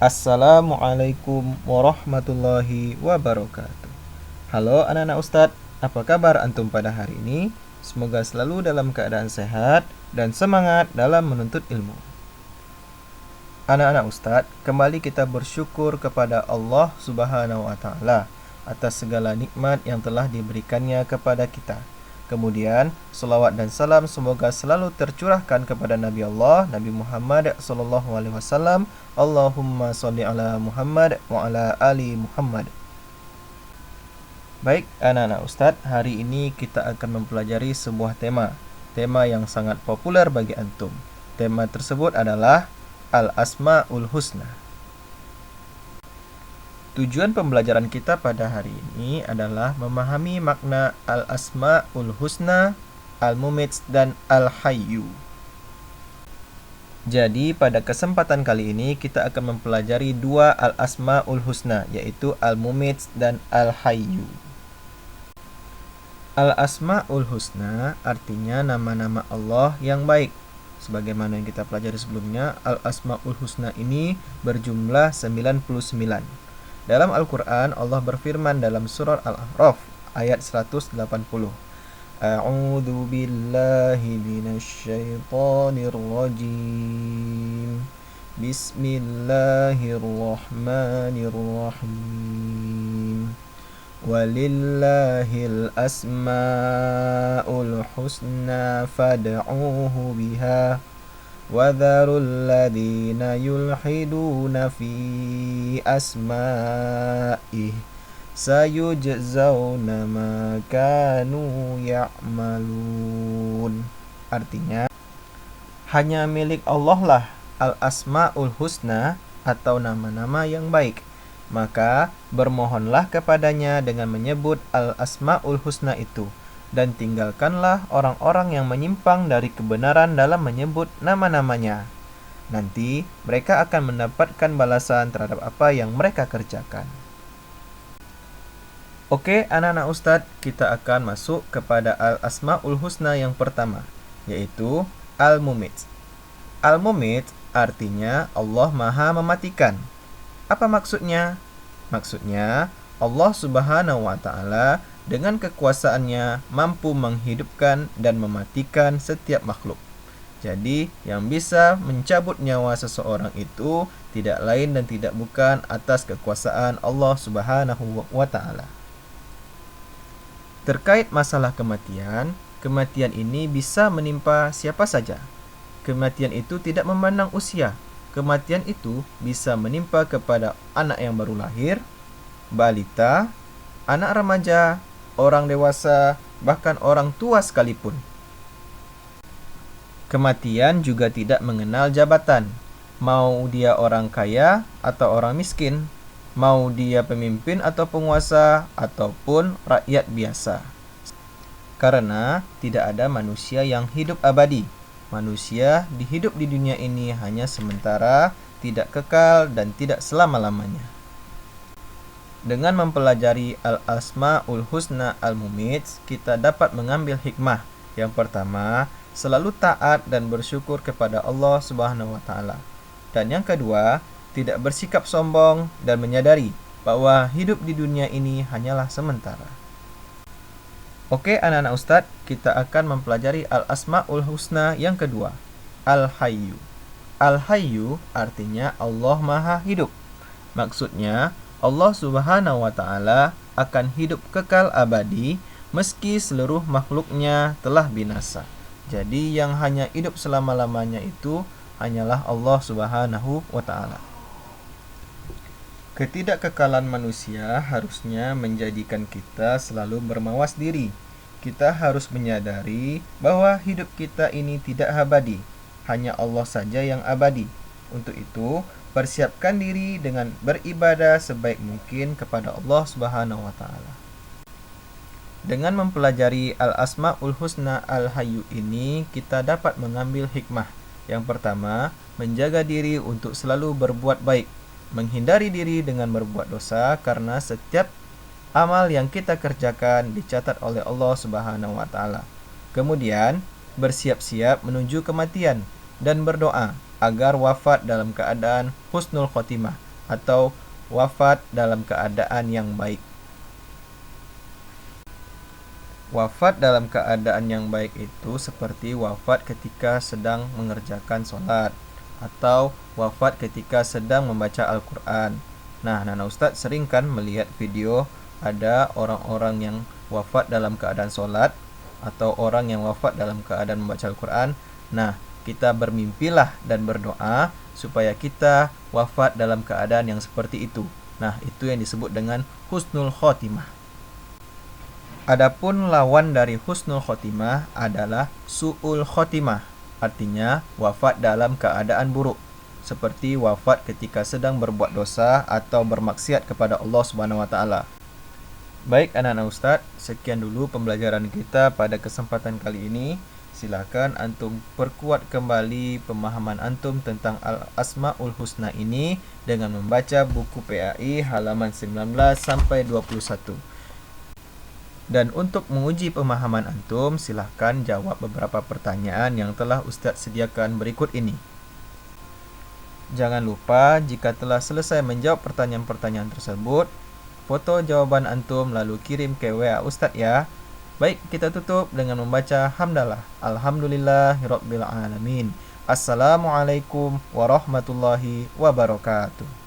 Assalamualaikum warahmatullahi wabarakatuh. Halo anak-anak Ustadz, apa kabar antum pada hari ini? Semoga selalu dalam keadaan sehat dan semangat dalam menuntut ilmu. Anak-anak Ustadz, kembali kita bersyukur kepada Allah Subhanahu wa Ta'ala atas segala nikmat yang telah diberikannya kepada kita. Kemudian, selawat dan salam semoga selalu tercurahkan kepada Nabi Allah, Nabi Muhammad SAW. Allahumma sholli ala Muhammad wa ala ali Muhammad. Baik, anak-anak Ustadz, hari ini kita akan mempelajari sebuah tema yang sangat populer bagi antum. Tema tersebut adalah Al-Asma'ul Husna. Tujuan pembelajaran kita pada hari ini adalah memahami makna Al-Asma'ul Husna, Al-Mumits, dan Al-Hayyu. Jadi pada kesempatan kali ini kita akan mempelajari dua Al-Asma'ul Husna, yaitu Al-Mumits dan Al-Hayyu. Al-Asma'ul Husna artinya nama-nama Allah yang baik. Sebagaimana yang kita pelajari sebelumnya, Al-Asma'ul Husna ini berjumlah 99. Dalam Al-Quran, Allah berfirman dalam surah Al-A'raf ayat 180. A'udzu billahi minasyaitonir rajim. Bismillahirrahmanirrahim. Walillahil asma'ul husna fad'uuhu biha وَذَرُوا الَّذِينَ يُلْحِدُونَ فِي أَسْمَائِهِ سَيُجْزَوْنَ مَا كَانُوا يَعْمَلُونَ. Artinya, hanya milik Allah lah Al-Asma'ul Husna atau nama-nama yang baik. Maka bermohonlah kepadanya dengan menyebut Al-Asma'ul Husna itu. Dan tinggalkanlah orang-orang yang menyimpang dari kebenaran dalam menyebut nama-namanya. Nanti mereka akan mendapatkan balasan terhadap apa yang mereka kerjakan. Oke, anak-anak Ustadz, kita akan masuk kepada Al-Asma'ul Husna yang pertama, yaitu Al-Mumits. Al-Mumits artinya Allah Maha Mematikan. Apa maksudnya? Maksudnya, Allah Subhanahu wa Ta'ala dengan kekuasaannya mampu menghidupkan dan mematikan setiap makhluk. Jadi, yang bisa mencabut nyawa seseorang itu tidak lain dan tidak bukan atas kekuasaan Allah Subhanahu wa Ta'ala. Terkait masalah kematian ini bisa menimpa siapa saja. Kematian itu tidak memandang usia. Kematian itu bisa menimpa kepada anak yang baru lahir, balita, anak remaja, orang dewasa, bahkan orang tua sekalipun. Kematian juga tidak mengenal jabatan. Mau dia orang kaya atau orang miskin, mau dia pemimpin atau penguasa, ataupun rakyat biasa. Karena tidak ada manusia yang hidup abadi. Manusia hidup di dunia ini hanya sementara, tidak kekal, dan tidak selama-lamanya. Dengan mempelajari Al-Asma'ul Husna Al-Mumits, kita dapat mengambil hikmah. Yang pertama, selalu taat dan bersyukur kepada Allah Subhanahu wa Ta'ala. Dan yang kedua, tidak bersikap sombong dan menyadari bahwa hidup di dunia ini hanyalah sementara. Oke, anak-anak Ustadz, kita akan mempelajari Al-Asma'ul Husna yang kedua, Al-Hayyu. Al-Hayyu artinya Allah Maha Hidup. Maksudnya, Allah Subhanahu wa Ta'ala akan hidup kekal abadi meski seluruh makhluknya telah binasa. Jadi yang hanya hidup selama-lamanya itu hanyalah Allah Subhanahu wa Ta'ala. Ketidakkekalan manusia harusnya menjadikan kita selalu bermawas diri. Kita harus menyadari bahwa hidup kita ini tidak abadi. Hanya Allah saja yang abadi. Untuk itu, persiapkan diri dengan beribadah sebaik mungkin kepada Allah Subhanahu wa Ta'ala. Dengan mempelajari Al-Asma'ul Husna Al-Hayyu ini, kita dapat mengambil hikmah. Yang pertama, menjaga diri untuk selalu berbuat baik, menghindari diri dengan berbuat dosa, karena setiap amal yang kita kerjakan dicatat oleh Allah Subhanahu wa Ta'ala. Kemudian, bersiap-siap menuju kematian dan berdoa agar wafat dalam keadaan husnul khotimah, atau wafat dalam keadaan yang baik. Wafat dalam keadaan yang baik itu seperti wafat ketika sedang mengerjakan sholat atau wafat ketika sedang membaca Al-Quran. Nah, Nana Ustadz sering kan melihat video ada orang-orang yang wafat dalam keadaan sholat atau orang yang wafat dalam keadaan membaca Al-Quran. Nah, kita bermimpilah dan berdoa supaya kita wafat dalam keadaan yang seperti itu. Nah, itu yang disebut dengan husnul khotimah. Adapun lawan dari husnul khotimah adalah su'ul khotimah, artinya wafat dalam keadaan buruk, seperti wafat ketika sedang berbuat dosa atau bermaksiat kepada Allah Subhanahu wa taala. Baik anak-anak Ustadz, sekian dulu pembelajaran kita pada kesempatan kali ini. Silakan antum perkuat kembali pemahaman antum tentang Al-Asmaul Husna ini dengan membaca buku PAI halaman 19 sampai 21. Dan untuk menguji pemahaman antum, silahkan jawab beberapa pertanyaan yang telah Ustadz sediakan berikut ini. Jangan lupa, jika telah selesai menjawab pertanyaan-pertanyaan tersebut, foto jawaban antum lalu kirim ke WA Ustadz ya. Baik, kita tutup dengan membaca hamdalah. Alhamdulillahirabbil alamin. Assalamualaikum warahmatullahi wabarakatuh.